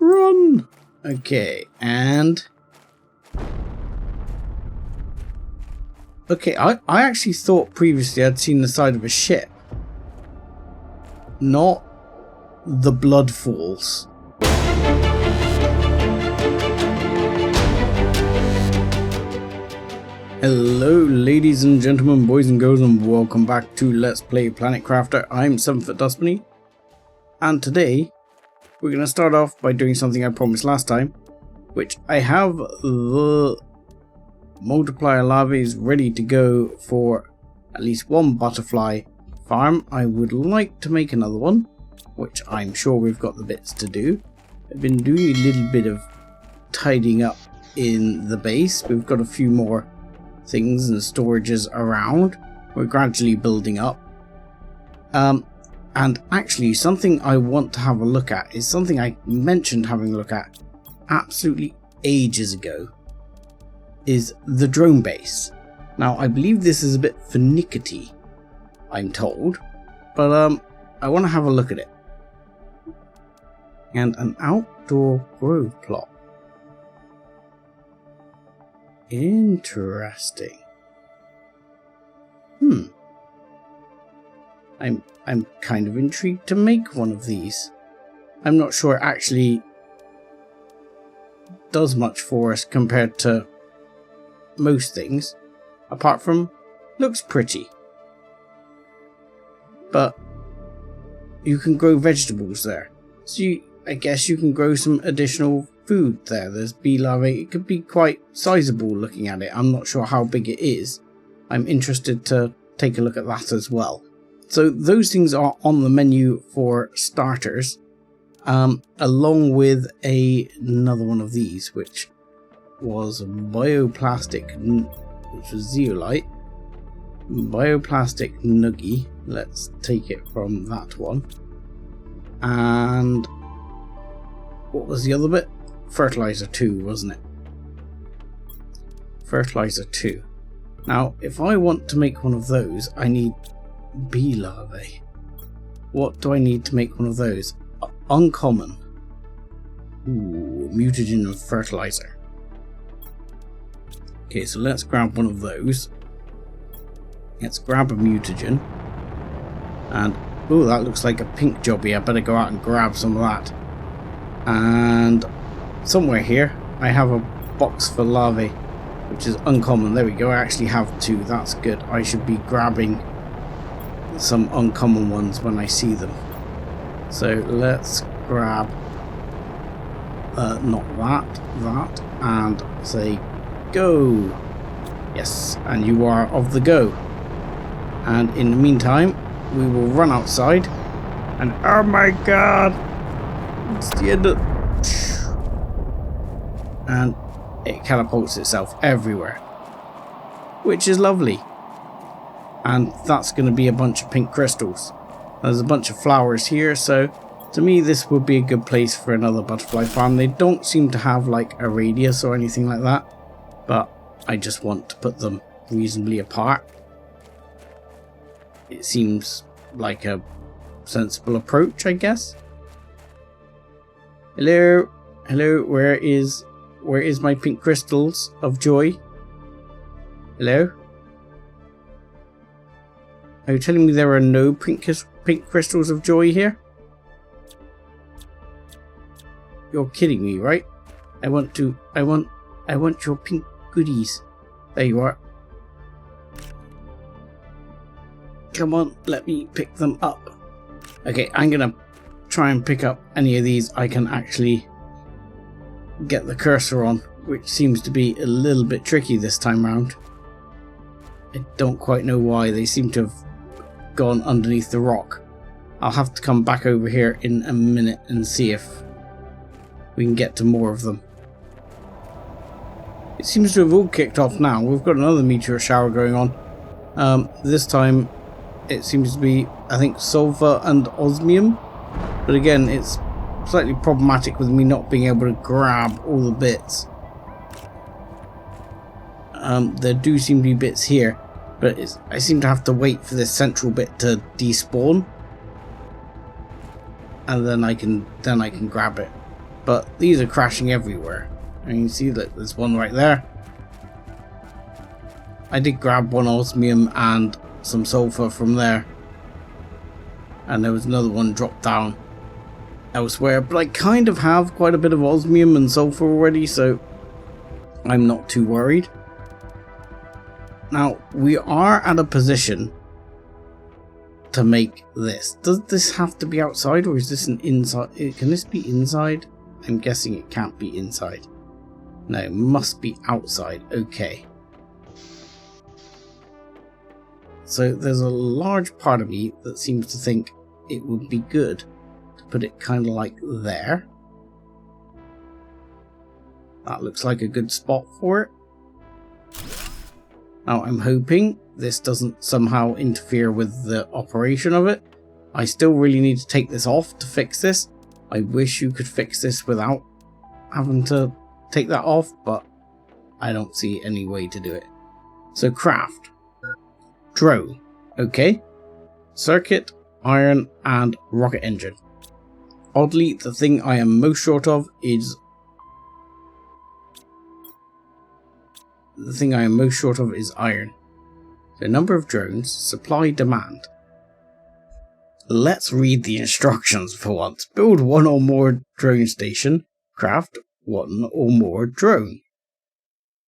Run! Okay, and... Okay, I actually thought previously I'd seen the side of a ship. Not the blood falls. Hello ladies and gentlemen, boys and girls, and welcome back to Let's Play Planet Crafter. I'm 7foot Dustbunny, and today we're going to start off by doing something I promised last time, which I have the multiplier larvae ready to go for at least one butterfly farm. I would like to make another one, which I'm sure we've got the bits to do. I've been doing a little bit of tidying up in the base. We've got a few more things and storages around. We're gradually building up. And actually something I want to have a look at is something I mentioned having a look at absolutely ages ago, is the drone base. Now I believe this is a bit finicky, I'm told, but I want to have a look at it. And an outdoor grow plot. Interesting. I'm kind of intrigued to make one of these. I'm not sure it actually does much for us compared to most things, apart from looks pretty. But you can grow vegetables there, so I guess you can grow some additional food there. There's bee larvae. It could be quite sizable looking at it. I'm not sure how big it is. I'm interested to take a look at that as well. So those things are on the menu for starters, along with another one of these, which was bioplastic, which was zeolite. Bioplastic nuggy. Let's take it from that one. And what was the other bit? Fertilizer 2, wasn't it? Fertilizer 2. Now, if I want to make one of those, I need bee larvae. What do I need to make one of those? Uncommon. Ooh, mutagen and fertilizer. Okay, so let's grab one of those. Let's grab a mutagen. And, oh, that looks like a pink jobby. I better go out and grab some of that. And somewhere here, I have a box for larvae, which is uncommon. There we go, I actually have two. That's good. I should be grabbing some uncommon ones when I see them. So let's grab, not that, and say go. Yes, and you are of the go. And in the meantime, we will run outside, and oh my god, it's the end of... and it catapults itself everywhere, which is lovely. And that's going to be a bunch of pink crystals. There's a bunch of flowers here, so to me this would be a good place for another butterfly farm. They don't seem to have like a radius or anything like that, but I just want to put them reasonably apart. It seems like a sensible approach, I guess. Hello, hello, where is my pink crystals of joy? Hello? Are you telling me there are no pink crystals of joy here? You're kidding me, right? I want your pink goodies. There you are. Come on, let me pick them up. Okay, I'm gonna try and pick up any of these I can actually get the cursor on, which seems to be a little bit tricky this time round. I don't quite know why. They seem to have gone underneath the rock. I'll have to come back over here in a minute and see if we can get to more of them. It seems to have all kicked off now. We've got another meteor shower going on. This time it seems to be, I think, sulfur and osmium, but again it's slightly problematic with me not being able to grab all the bits. There do seem to be bits here, but I seem to have to wait for this central bit to despawn, and then I can grab it. but these are crashing everywhere. And you see that there's one right there. I did grab one osmium and some sulfur from there. And there was another one dropped down elsewhere, but I kind of have quite a bit of osmium and sulfur already, so I'm not too worried. Now, we are at a position to make this. Does this have to be outside, or is this an inside? Can this be inside? I'm guessing it can't be inside. No, it must be outside. Okay. So there's a large part of me that seems to think it would be good to put it kind of like there. That looks like a good spot for it. Now I'm hoping this doesn't somehow interfere with the operation of it. I still really need to take this off to fix this. I wish you could fix this without having to take that off, but I don't see any way to do it. So craft. Drone. Okay. Circuit, iron, and rocket engine. Oddly, the thing I am most short of is iron. The number of drones, supply, demand. Let's read the instructions for once. Build one or more drone station. Craft one or more drone.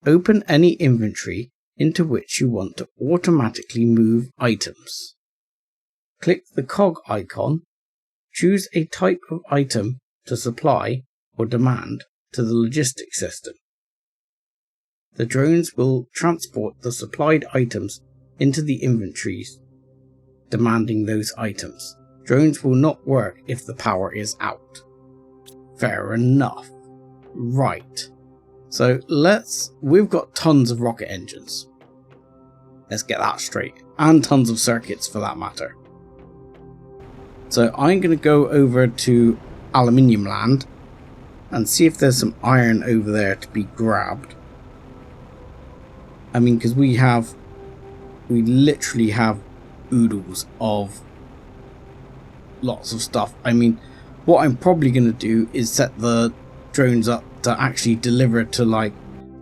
Open any inventory into which you want to automatically move items. Click the cog icon. Choose a type of item to supply or demand to the logistics system. The drones will transport the supplied items into the inventories, demanding those items. Drones will not work if the power is out. Fair enough. Right. So we've got tons of rocket engines. Let's get that straight. And tons of circuits for that matter. So I'm going to go over to Aluminium Land and see if there's some iron over there to be grabbed. I mean, because we literally have oodles of lots of stuff. I mean, what I'm probably going to do is set the drones up to actually deliver to like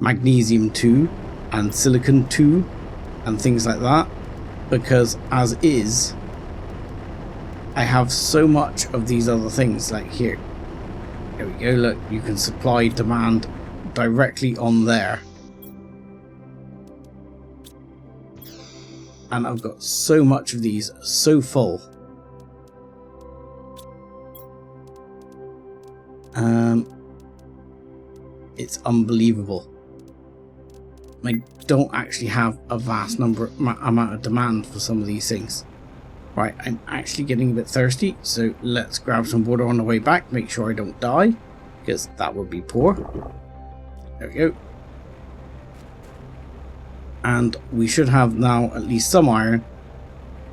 magnesium 2 and silicon 2 and things like that, because as is I have so much of these other things. Like here we go, look, you can supply demand directly on there, and I've got so much of these, so full. It's unbelievable. I don't actually have a vast amount of demand for some of these things. Right, I'm actually getting a bit thirsty, so let's grab some water on the way back, make sure I don't die, because that would be poor. There we go. And we should have now at least some iron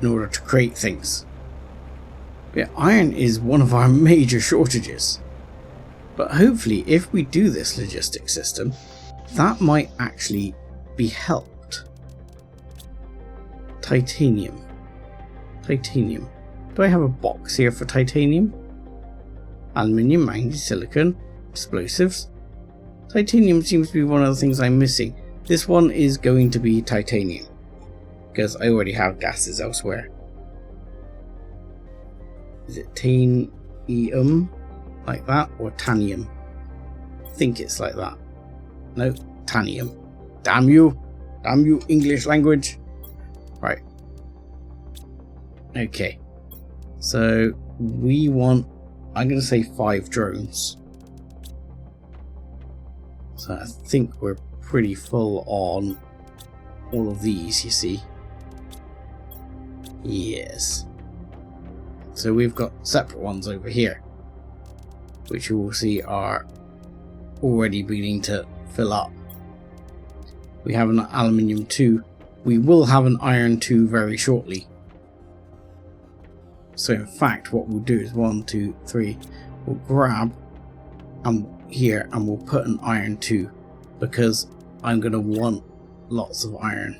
in order to create things. Yeah, iron is one of our major shortages. But hopefully, if we do this logistics system, that might actually be helped. Titanium. Titanium. Do I have a box here for titanium? Aluminium, manganese, silicon, explosives. Titanium seems to be one of the things I'm missing. This one is going to be titanium, because I already have gases elsewhere. Is it tanium? Like that, or tanium? I think it's like that. No, tanium. Damn you English language. Right. Okay. So we want, I'm going to say 5 drones. So I think we're pretty full on all of these, you see. Yes. So we've got separate ones over here, which you will see are already beginning to fill up. We have an aluminium 2. We will have an iron 2 very shortly. So in fact, what we'll do is 1, 2, 3. We'll grab here and we'll put an iron 2, because I'm going to want lots of iron.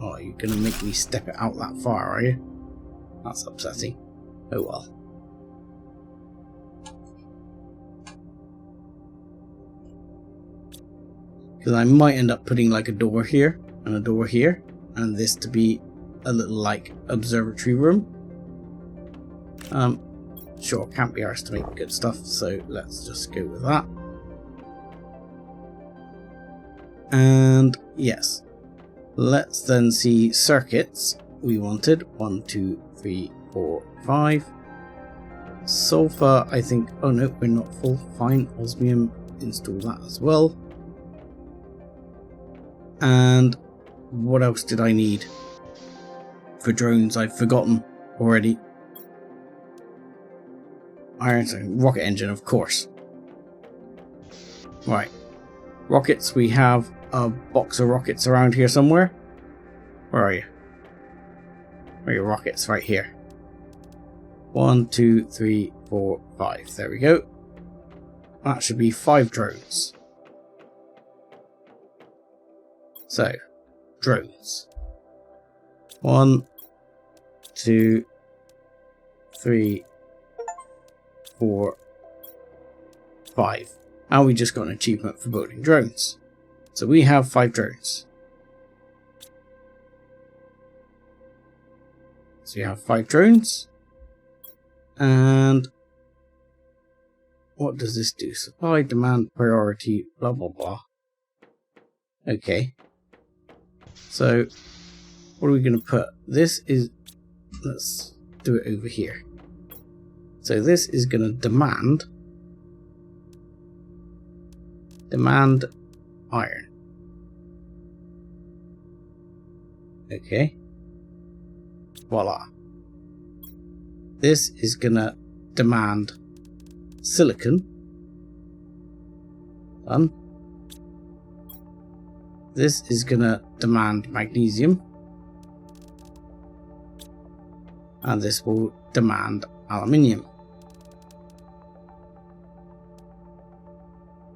Oh, you're going to make me step it out that far, are you? That's upsetting. Oh well. Because I might end up putting like a door here and a door here, and this to be a little like observatory room. Sure, can't be arsed to make good stuff, so let's just go with that. And yes, let's then see circuits. We wanted 1, 2, 3, 4, 5. Sulfur, I think. Oh no, we're not full. Fine. Osmium, install that as well. And what else did I need for drones? I've forgotten already. Iron, rocket engine, of course. Right. Rockets, we have a box of rockets around here somewhere. Where are you? Where are your rockets? Right here. 1, 2, 3, 4, 5. There we go. That should be 5 drones. So, drones. 1, 2, 3, 4, 5. And we just got an achievement for building drones. So we have 5 drones. So we have 5 drones. And what does this do? Supply, demand, priority, blah blah blah. Okay. So what are we going to put? This is, let's do it over here. So this is going to demand iron. Okay. Voila. This is going to demand silicon. Done. This is going to demand magnesium. And this will demand aluminium.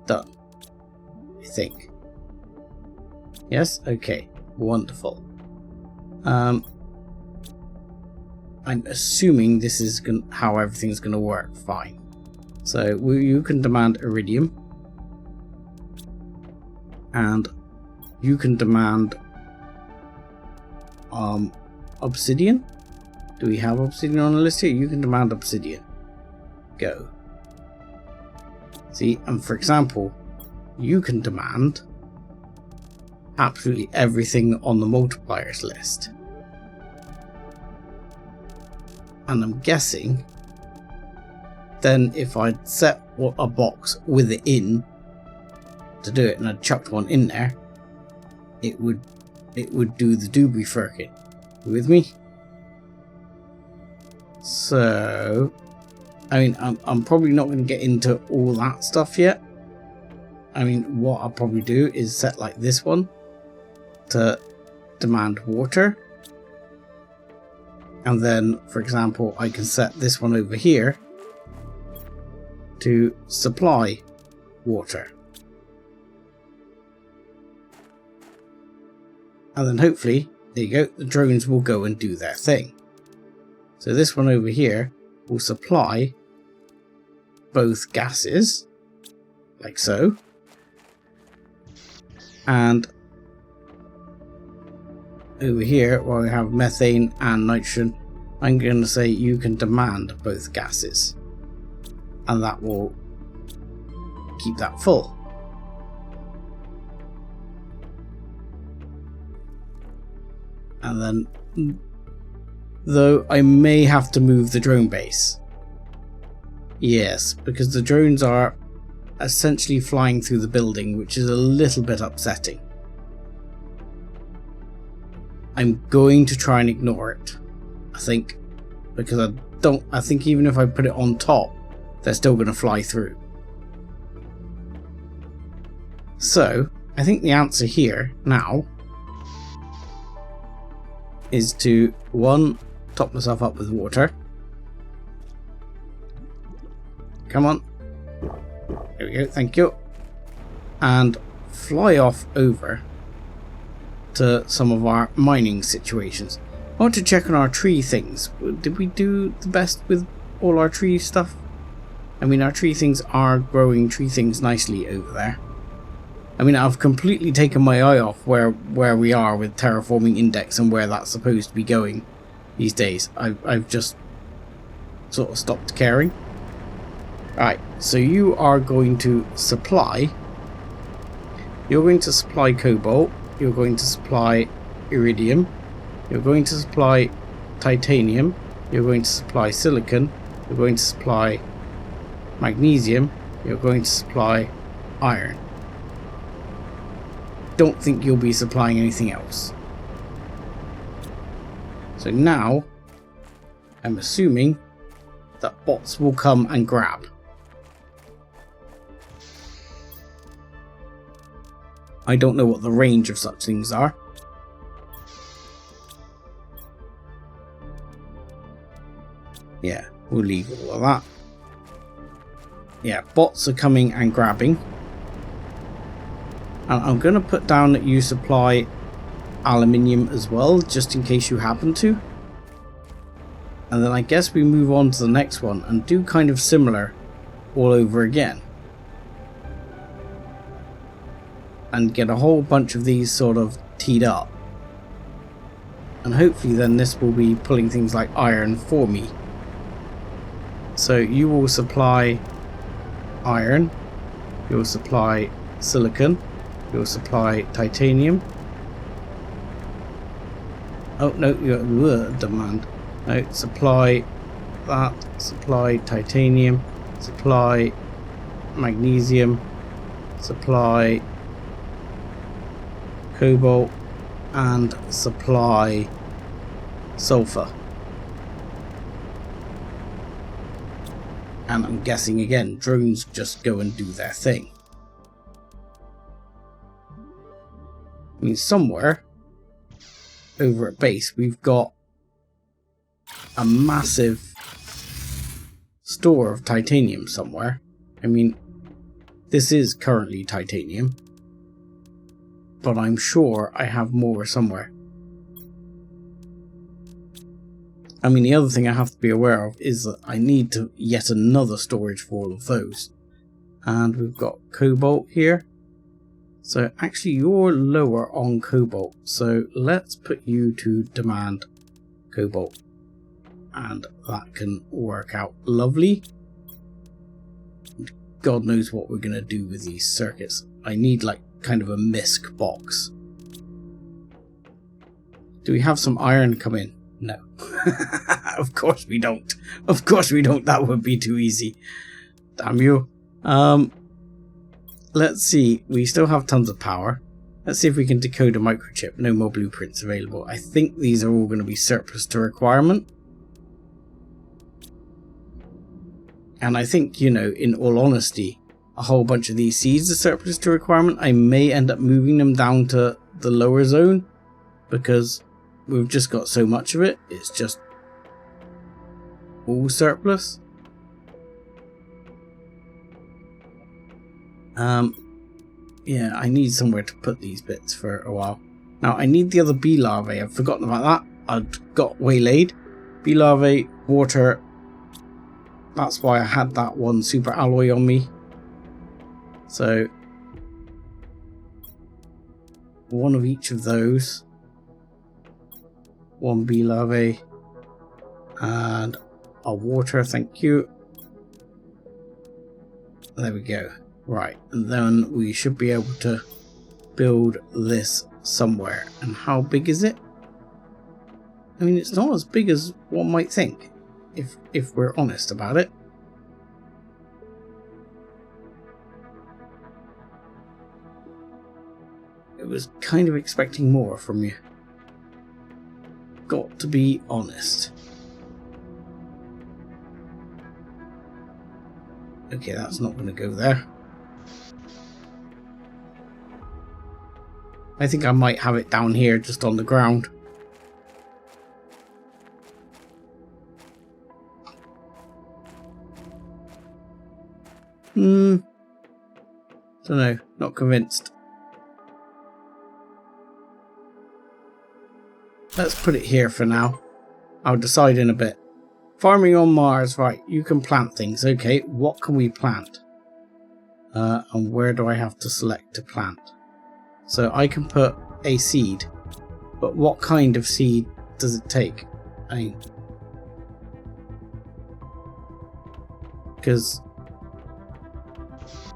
Done. I think. Yes? Okay. Wonderful. I'm assuming this is how everything's going to work. Fine. So you can demand iridium. And you can demand obsidian. Do we have obsidian on the list here? You can demand obsidian. Go. See, and for example, you can demand absolutely everything on the multipliers list. And I'm guessing then if I'd set a box with it in to do it and I'd chucked one in there, it would do the Dewberry circuit. You with me? So I mean, I'm probably not going to get into all that stuff yet. I mean, what I'll probably do is set like this one to demand water. And then, for example, I can set this one over here to supply water. And then hopefully, there you go, the drones will go and do their thing. So this one over here will supply both gases, like so. And over here, where we have methane and nitrogen, I'm going to say you can demand both gases. And that will keep that full. And then, though I may have to move the drone base. Yes, because the drones are essentially flying through the building, which is a little bit upsetting. I'm going to try and ignore it, I think, because I think even if I put it on top, they're still going to fly through. So, I think the answer here now is to, one, top myself up with water. Come on. There we go, thank you. And fly off over to some of our mining situations. I want to check on our tree things. Did we do the best with all our tree stuff? I mean, our tree things are growing tree things nicely over there. I mean, I've completely taken my eye off where we are with terraforming index and where that's supposed to be going these days. I've just sort of stopped caring. Alright, so you are going to supply. You're going to supply cobalt. You're going to supply iridium. You're going to supply titanium. You're going to supply silicon. You're going to supply magnesium. You're going to supply iron. Don't think you'll be supplying anything else. So now, I'm assuming that bots will come and grab. I don't know what the range of such things are. Yeah, we'll leave all of that. Yeah, bots are coming and grabbing. And I'm going to put down that you supply aluminium as well, just in case you happen to. And then I guess we move on to the next one and do kind of similar all over again. And get a whole bunch of these sort of teed up. And hopefully then this will be pulling things like iron for me. So you will supply iron, you'll supply silicon, you'll supply titanium. Oh no, you demand. No, supply that, supply titanium, supply magnesium, supply cobalt, and supply sulfur. And I'm guessing again, drones just go and do their thing. I mean, somewhere over at base we've got a massive store of titanium somewhere. I mean, this is currently titanium, but I'm sure I have more somewhere. I mean, the other thing I have to be aware of is that I need to yet another storage for all of those. And we've got cobalt here. So actually you're lower on cobalt. So let's put you to demand cobalt. And that can work out lovely. God knows what we're going to do with these circuits. I need like kind of a misc box. Do we have some iron come in? No. Of course we don't. Of course we don't. That would be too easy. Damn you. Let's see. We still have tons of power. Let's see if we can decode a microchip. No more blueprints available. I think these are all going to be surplus to requirement. And I think, you know, in all honesty, a whole bunch of these seeds are surplus to requirement. I may end up moving them down to the lower zone because we've just got so much of it. It's just all surplus. Yeah, I need somewhere to put these bits for a while. Now, I need the other bee larvae. I've forgotten about that. I'd got waylaid. Bee larvae, water. That's why I had that one super alloy on me. So, one of each of those. One bee larvae. And a water, thank you. There we go. Right, and then we should be able to build this somewhere. And how big is it? I mean, it's not as big as one might think, if we're honest about it. I was kind of expecting more from you. Got to be honest. Okay, that's not going to go there. I think I might have it down here just on the ground. Don't know, not convinced. Let's put it here for now. I'll decide in a bit. Farming on Mars, right, you can plant things. Okay, what can we plant? And where do I have to select to plant? So I can put a seed, but what kind of seed does it take? I mean, because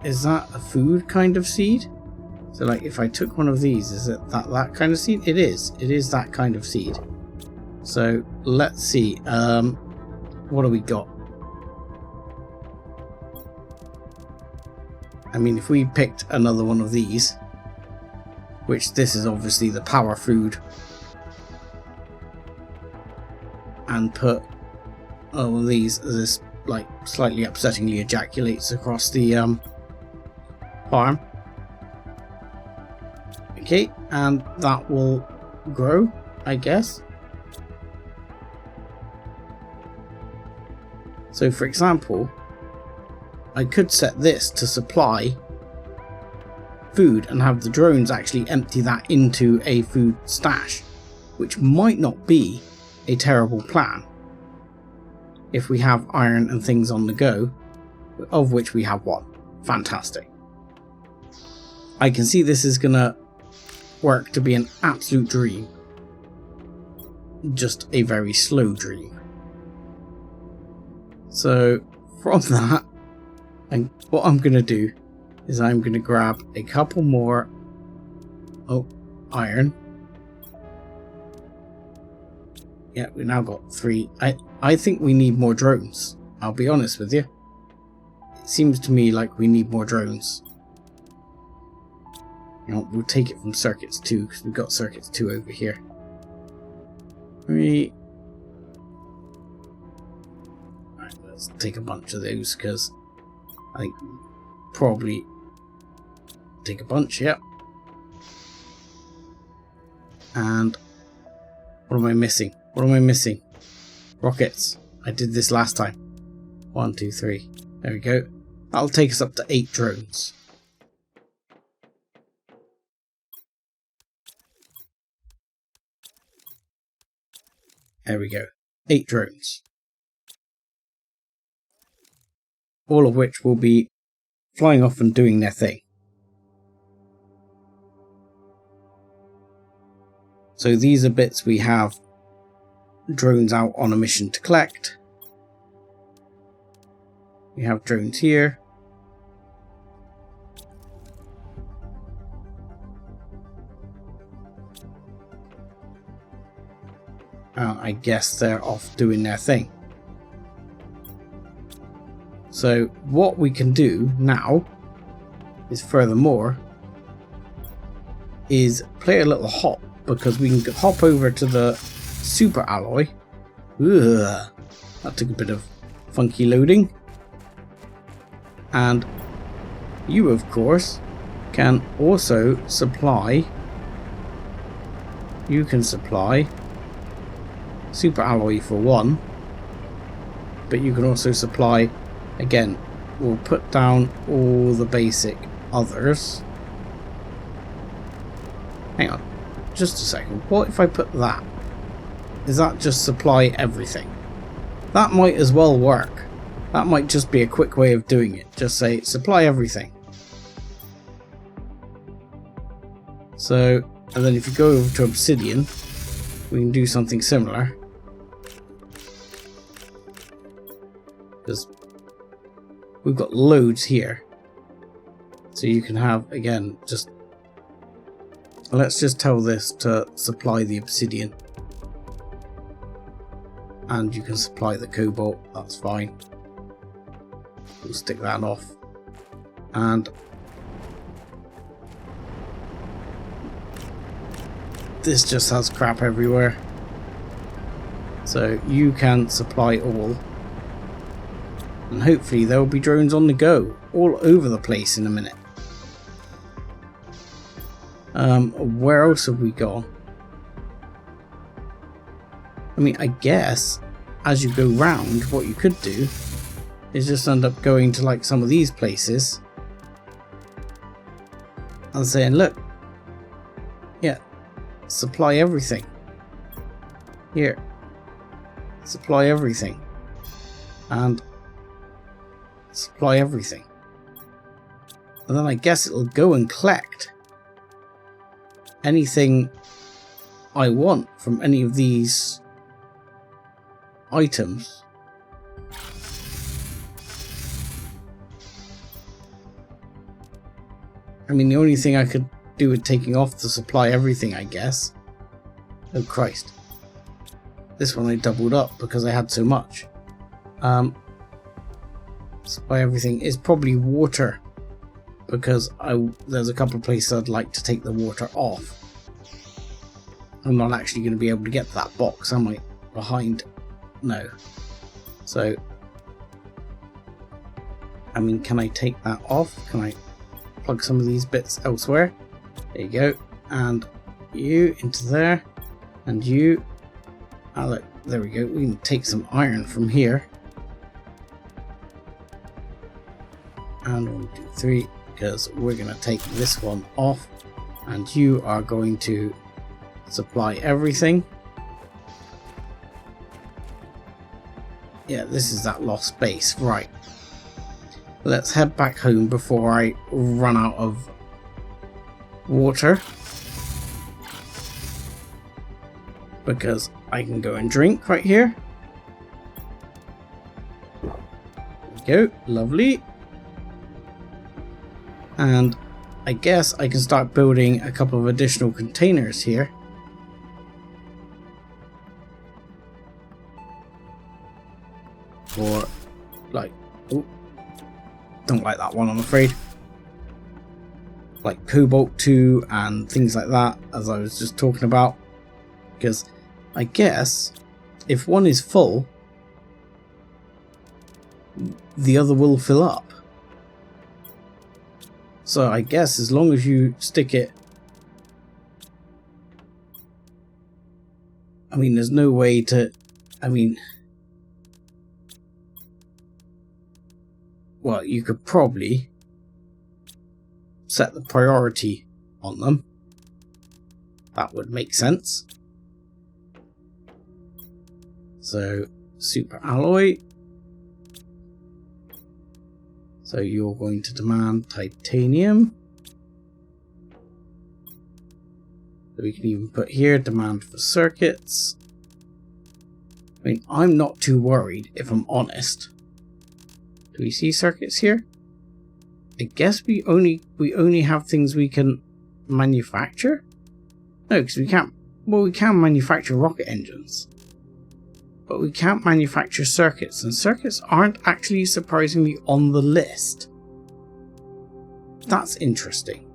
is that a food kind of seed? So like if I took one of these, is it that kind of seed? It is that kind of seed. So let's see, what do we got? I mean, if we picked another one of these, which this is obviously the power food, and put all of these, this like slightly upsettingly ejaculates across the farm. Okay, and that will grow, I guess. So for example, I could set this to supply food and have the drones actually empty that into a food stash, which might not be a terrible plan if we have iron and things on the go, of which we have one. Fantastic. I can see this is gonna work to be an absolute dream, just a very slow dream. So from that, and what I'm gonna do is I'm gonna grab a couple more iron. Yeah, we now got 3. I think we need more drones, I'll be honest with you. It seems to me like we need more drones. You know, we'll take it from circuits 2 because we've got circuits 2 over here. 3. Alright, let's take a bunch of those because I think probably take a bunch, yep. And what am I missing? What am I missing? Rockets. I did this last time. 1, 2, 3. There we go. That'll take us up to 8 drones. There we go. 8 drones. All of which will be flying off and doing their thing. So these are bits we have drones out on a mission to collect. We have drones here. I guess they're off doing their thing. So what we can do now is furthermore is play a little hop, because we can hop over to the super alloy. Ugh, that took a bit of funky loading. And you of course can also supply, you can supply super alloy for 1, but you can also supply, again, we'll put down all the basic others. Hang on, just a second, what if I put that? Is that just supply everything? That might as well work. That might just be a quick way of doing it. Just say supply everything. So, and then if you go over to obsidian, we can do something similar. Because we've got loads here. So you can have, again, just let's just tell this to supply the obsidian. And you can supply the cobalt, that's fine. We'll stick that off. And this just has crap everywhere. So you can supply all. And hopefully there will be drones on the go all over the place in a minute. Where else have we gone? I mean, I guess as you go round, what you could do is just end up going to like some of these places and saying, look, yeah, supply everything. Here, supply everything. And supply everything. And then I guess it'll go and collect anything I want from any of these items. I mean, the only thing I could do with taking off to supply everything, I guess. Oh Christ. This one I doubled up because I had so much. Supply everything is probably water, because there's a couple of places I'd like to take the water off. I'm not actually going to be able to get to that box, am I? Behind? No. So, I mean, can I take that off? Can I plug some of these bits elsewhere? There you go. And you into there. And you. Ah, look, there we go. We can take some iron from here. And 1, 2, 3. Because we're going to take this one off. And you are going to supply everything. Yeah, this is that lost space. Right. Let's head back home before I run out of water. Because I can go and drink right here. There we go. Lovely. And I guess I can start building a couple of additional containers here. For, like, oh, don't like that one, I'm afraid. Like Kage848 and things like that, as I was just talking about. Because I guess if one is full, the other will fill up. So I guess as long as you stick it... I mean, there's no way to... I mean... Well, you could probably set the priority on them. That would make sense. So, super alloy. So you're going to demand titanium. So we can even put here demand for circuits. I mean, I'm not too worried, if I'm honest. Do we see circuits here? I guess we only have things we can manufacture? No, because we can't. Well, we can manufacture rocket engines. But we can't manufacture circuits, and circuits aren't actually surprisingly on the list. That's interesting.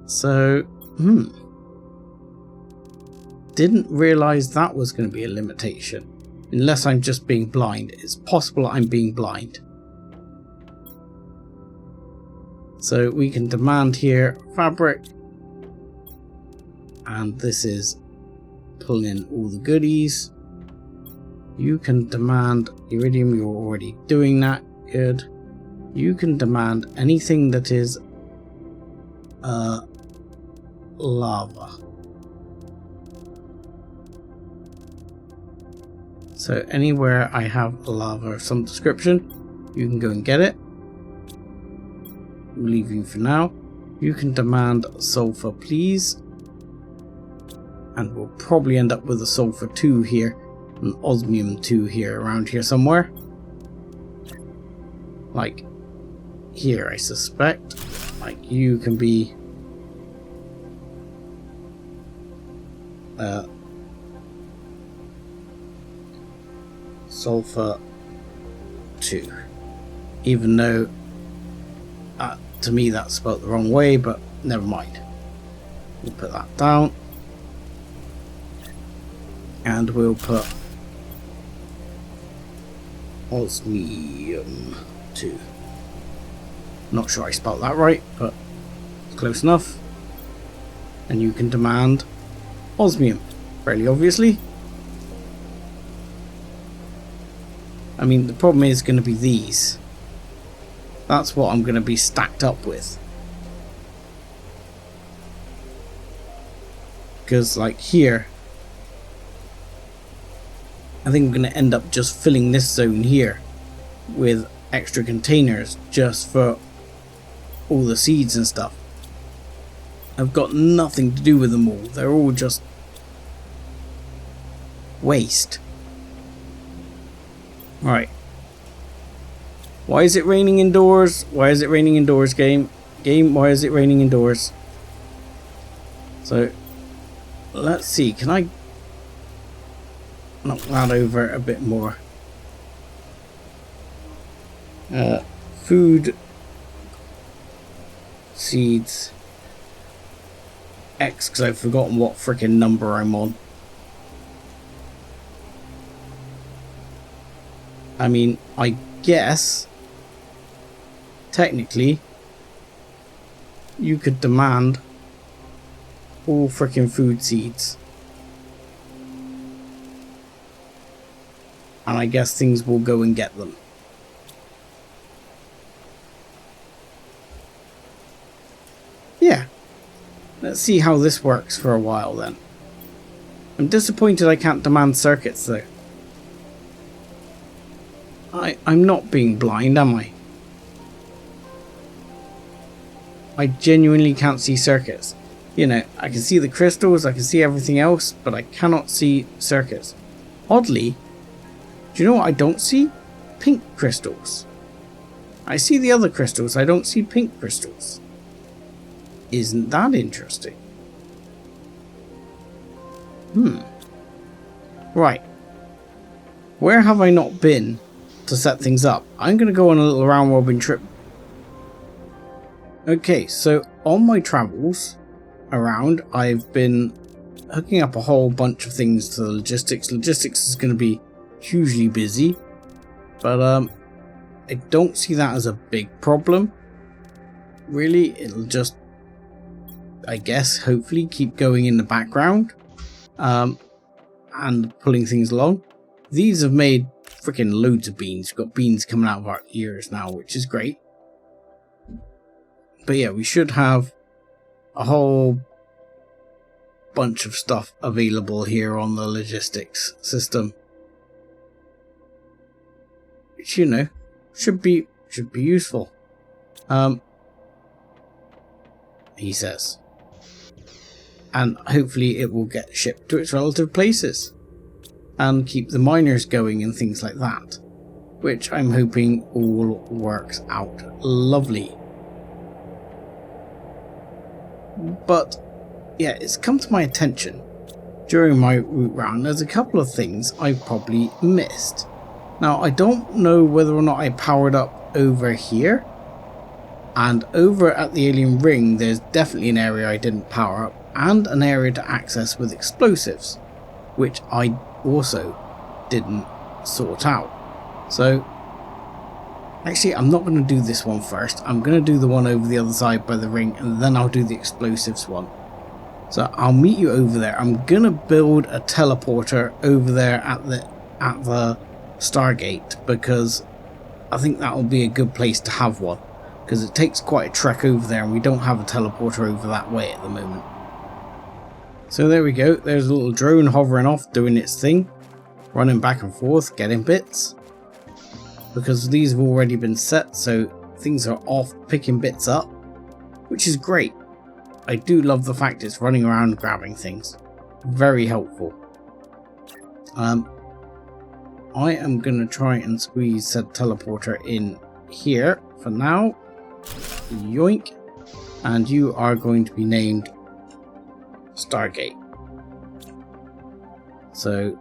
So, didn't realise that was going to be a limitation. Unless I'm just being blind. It's possible I'm being blind. So we can demand here fabric. And this is pulling in all the goodies. You can demand iridium, you're already doing that. Good. You can demand anything that is lava. So anywhere I have lava of some description, you can go and get it. We'll leave you for now. You can demand sulfur, please. And we'll probably end up with a sulfur 2 here, an osmium 2 here, around here somewhere. Like here, I suspect. Like you can be sulfur 2. Even though to me that's spelled the wrong way, but never mind. We'll put that down. And we'll put osmium 2. Not sure I spelled that right, but close enough. And you can demand osmium, fairly obviously. I mean, the problem is going to be these. That's what I'm going to be stacked up with. Because, like, here, I think I'm going to end up just filling this zone here with extra containers just for all the seeds and stuff. I've got nothing to do with them all. They're all just waste. Right. Why is it raining indoors? Why is it raining indoors, game? Game, why is it raining indoors? So, let's see. Can I knock that over a bit more? Food, seeds, X, because I've forgotten what freaking number I'm on. I mean, I guess technically you could demand all freaking food seeds, and I guess things will go and get them. Yeah, let's see how this works for a while then. I'm disappointed I can't demand circuits though. I'm not being blind, am I? I genuinely can't see circuits. You know, I can see the crystals, I can see everything else, but I cannot see circuits. Oddly, do you know what I don't see? Pink crystals. I see the other crystals, I don't see pink crystals. Isn't that interesting? Right. Where have I not been to set things up? I'm going to go on a little round robin trip. Okay, so on my travels around, I've been hooking up a whole bunch of things to the logistics. Logistics is going to be hugely busy, but I don't see that as a big problem. Really, it'll just, I guess, hopefully keep going in the background and pulling things along. These have made freaking loads of beans. We've got beans coming out of our ears now, which is great. But yeah, we should have a whole bunch of stuff available here on the logistics system, which, you know, should be useful. He says, and hopefully it will get shipped to its relative places and keep the miners going and things like that, which I'm hoping all works out lovely. But yeah, it's come to my attention during my route round, there's a couple of things I've probably missed. Now, I don't know whether or not I powered up over here, and over at the alien ring there's definitely an area I didn't power up, and an area to access with explosives, which I also didn't sort out. So actually, I'm not going to do this one first. I'm going to do the one over the other side by the ring, and then I'll do the explosives one. So I'll meet you over there. I'm going to build a teleporter over there at the Stargate, because I think that will be a good place to have one, because it takes quite a trek over there, and we don't have a teleporter over that way at the moment. So there we go. There's a little drone hovering off, doing its thing, running back and forth, getting bits. Because these have already been set, so things are off picking bits up, which is great. I do love the fact it's running around grabbing things. Very helpful. I am going to try and squeeze said teleporter in here for now. Yoink. And you are going to be named Stargate. So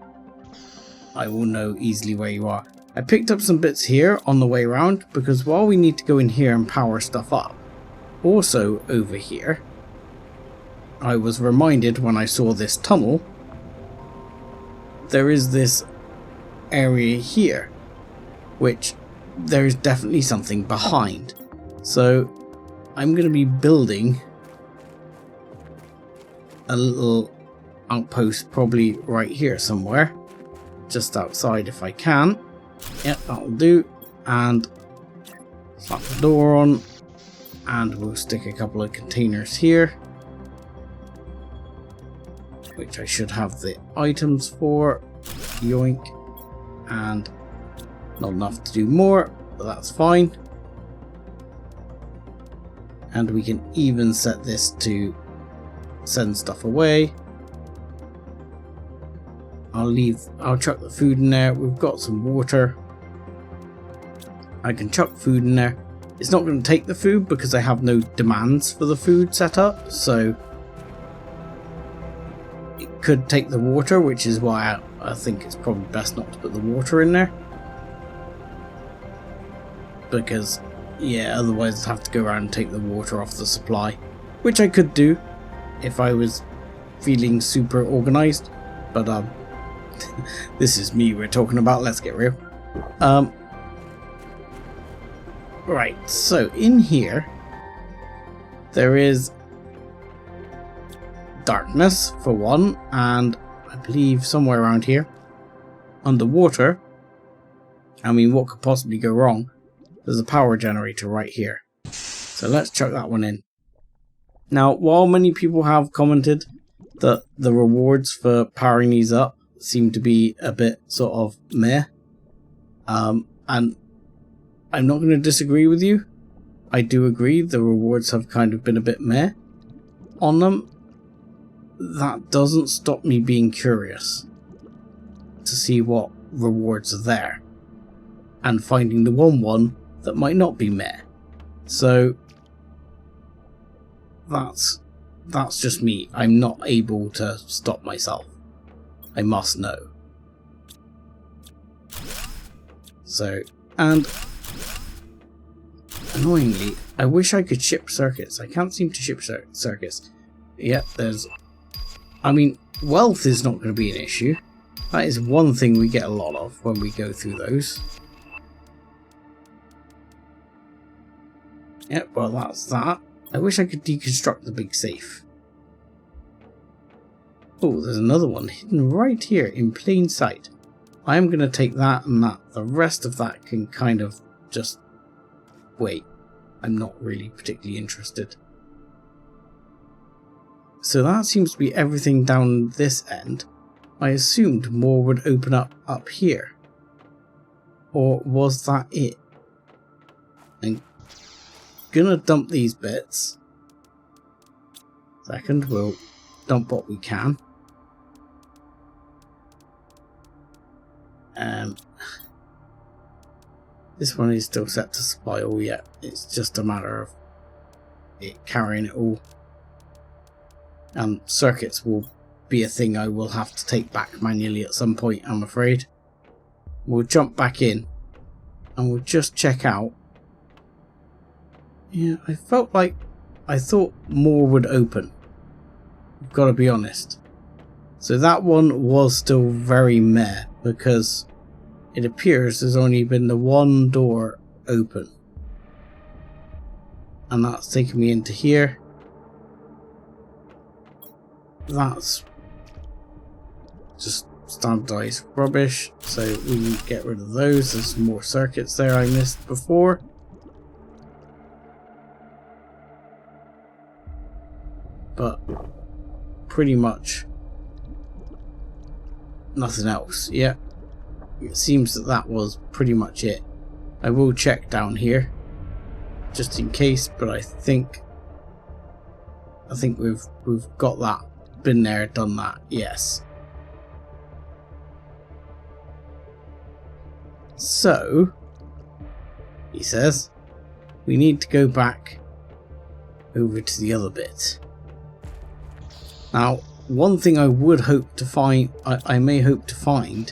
I will know easily where you are. I picked up some bits here on the way around, because while we need to go in here and power stuff up, also over here, I was reminded when I saw this tunnel, there is this area here, which there's definitely something behind. So I'm going to be building a little outpost, probably right here somewhere, just outside if I can. Yep, that'll do. And slap the door on, and we'll stick a couple of containers here, which I should have the items for. Yoink. And not enough to do more. but that's fine. And we can even set this to send stuff away. I'll chuck the food in there. We've got some water. I can chuck food in there. It's not going to take the food because I have no demands for the food set up, so it could take the water, which is why I think it's probably best not to put the water in there. Because, yeah, otherwise I'd have to go around and take the water off the supply, which I could do if I was feeling super organised, but this is me we're talking about, let's get real. Right, so in here there is darkness for one, and I believe somewhere around here underwater, I mean, what could possibly go wrong? There's a power generator right here, so let's chuck that one in. Now, while many people have commented that the rewards for powering these up seem to be a bit sort of meh, and I'm not going to disagree with you. I do agree the rewards have kind of been a bit meh on them. That doesn't stop me being curious to see what rewards are there and finding the one that might not be meh. So that's just me. I'm not able to stop myself. I must know. So, and annoyingly, I wish I could ship circuits. I can't seem to ship circuits. Yep, I mean, wealth is not going to be an issue. That is one thing we get a lot of when we go through those. Yep, well that's that. I wish I could deconstruct the big safe. Oh, there's another one hidden right here in plain sight. I am going to take that and that. The rest of that can kind of just wait. I'm not really particularly interested. So that seems to be everything down this end. I assumed more would open up here. Or was that it? I'm gonna dump these bits. Second, we'll dump what we can. This one is still set to supply all yet. It's just a matter of it carrying it all. And circuits will be a thing I will have to take back manually at some point, I'm afraid. We'll jump back in and we'll just check out. Yeah, I felt like I thought more would open. I've got to be honest. So that one was still very meh because it appears there's only been the one door open. And that's taken me into here. That's just standardized rubbish, so we can get rid of those. There's some more circuits there I missed before. But pretty much nothing else. Yeah, it seems that was pretty much it. I will check down here just in case, but I think we've got that. Been there, done that, yes. So, he says, we need to go back over to the other bit. Now, one thing I would hope to find, I may hope to find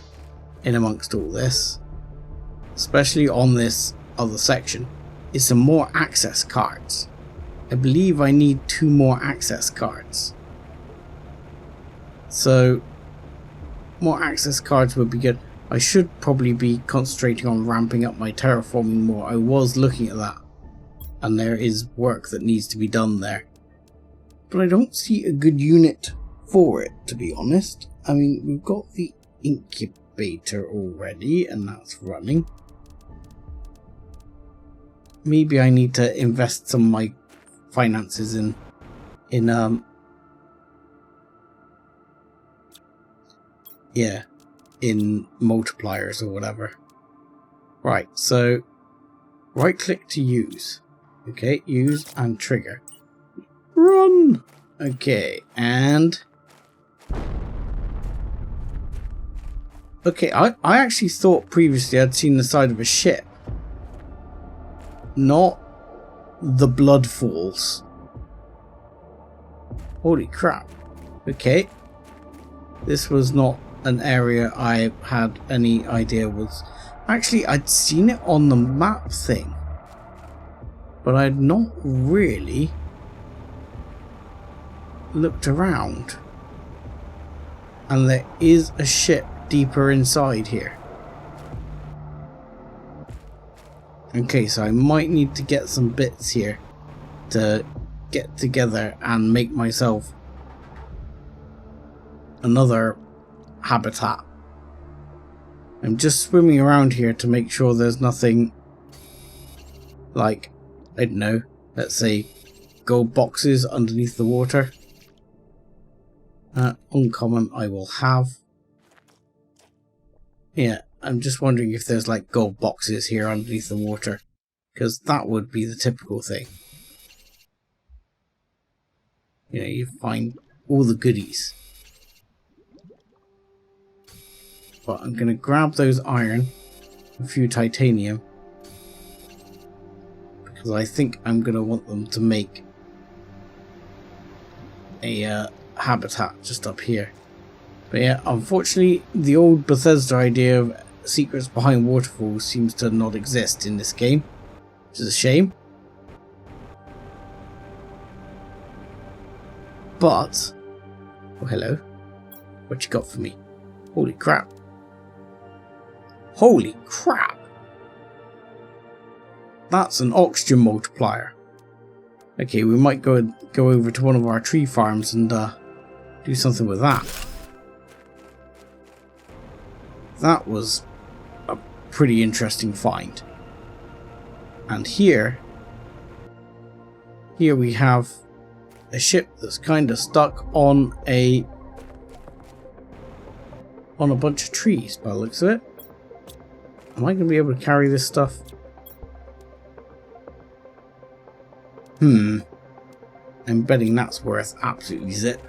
in amongst all this, especially on this other section, is some more access cards. I believe I need 2 more access cards. So, more access cards would be good. I should probably be concentrating on ramping up my terraforming more. I was looking at that, and there is work that needs to be done there. But I don't see a good unit for it, to be honest. I mean, we've got the incubator already, and that's running. Maybe I need to invest some of my finances in multipliers or whatever. Right, so Right click to use. Okay, use and trigger. Run! Okay, and... Okay, I actually thought previously I'd seen the side of a ship. Not the blood falls. Holy crap. Okay. This was not an area I had any idea was... Actually, I'd seen it on the map thing. But I'd not really looked around. And there is a ship deeper inside here. Okay, so I might need to get some bits here to get together and make myself another habitat. I'm just swimming around here to make sure there's nothing like, I don't know, let's say gold boxes underneath the water. Uncommon I will have. Yeah, I'm just wondering if there's like gold boxes here underneath the water, because that would be the typical thing. You know, you find all the goodies. But I'm going to grab those iron, a few titanium, because I think I'm going to want them to make a habitat just up here. But yeah, unfortunately, the old Bethesda idea of secrets behind waterfalls seems to not exist in this game, which is a shame. But, oh hello, what you got for me? Holy crap. Holy crap! That's an oxygen multiplier. Okay, we might go over to one of our tree farms and do something with that. That was a pretty interesting find. And here we have a ship that's kind of stuck on a bunch of trees by the looks of it. Am I going to be able to carry this stuff? I'm betting that's worth absolutely zip.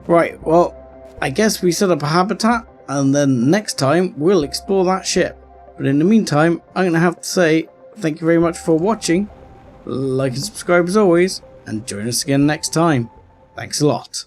Right, well, I guess we set up a habitat, and then next time we'll explore that ship. But in the meantime, I'm going to have to say thank you very much for watching. Like and subscribe as always, and join us again next time. Thanks a lot.